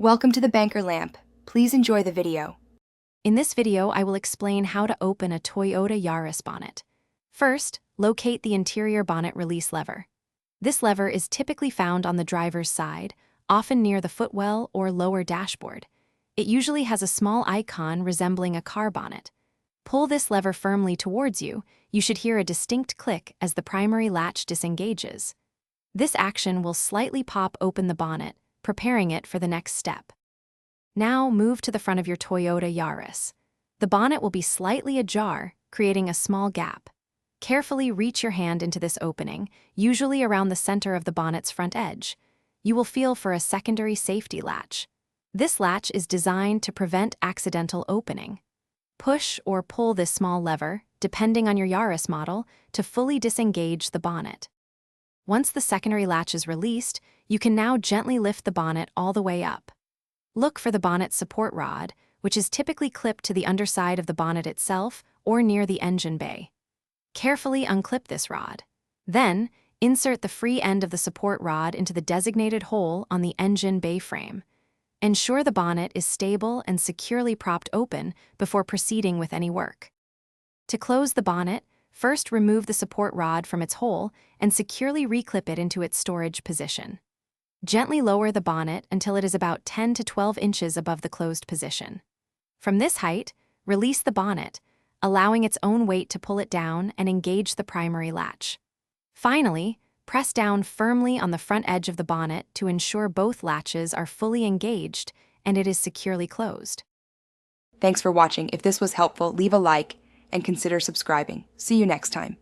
Welcome to the Banker Lamp. Please enjoy the video. In this video, I will explain how to open a Toyota Yaris bonnet. First, locate the interior bonnet release lever. This lever is typically found on the driver's side, often near the footwell or lower dashboard. It usually has a small icon resembling a car bonnet. Pull this lever firmly towards you. You should hear a distinct click as the primary latch disengages. This action will slightly pop open the bonnet, preparing it for the next step. Now move to the front of your Toyota Yaris. The bonnet will be slightly ajar, creating a small gap. Carefully reach your hand into this opening, usually around the center of the bonnet's front edge. You will feel for a secondary safety latch. This latch is designed to prevent accidental opening. Push or pull this small lever, depending on your Yaris model, to fully disengage the bonnet. Once the secondary latch is released, you can now gently lift the bonnet all the way up. Look for the bonnet support rod, which is typically clipped to the underside of the bonnet itself or near the engine bay. Carefully unclip this rod. Then, insert the free end of the support rod into the designated hole on the engine bay frame. Ensure the bonnet is stable and securely propped open before proceeding with any work. To close the bonnet, first remove the support rod from its hole and securely reclip it into its storage position. Gently lower the bonnet until it is about 10 to 12 inches above the closed position. From this height, release the bonnet, allowing its own weight to pull it down and engage the primary latch. Finally, press down firmly on the front edge of the bonnet to ensure both latches are fully engaged and it is securely closed. Thanks for watching. If this was helpful, leave a like and consider subscribing. See you next time.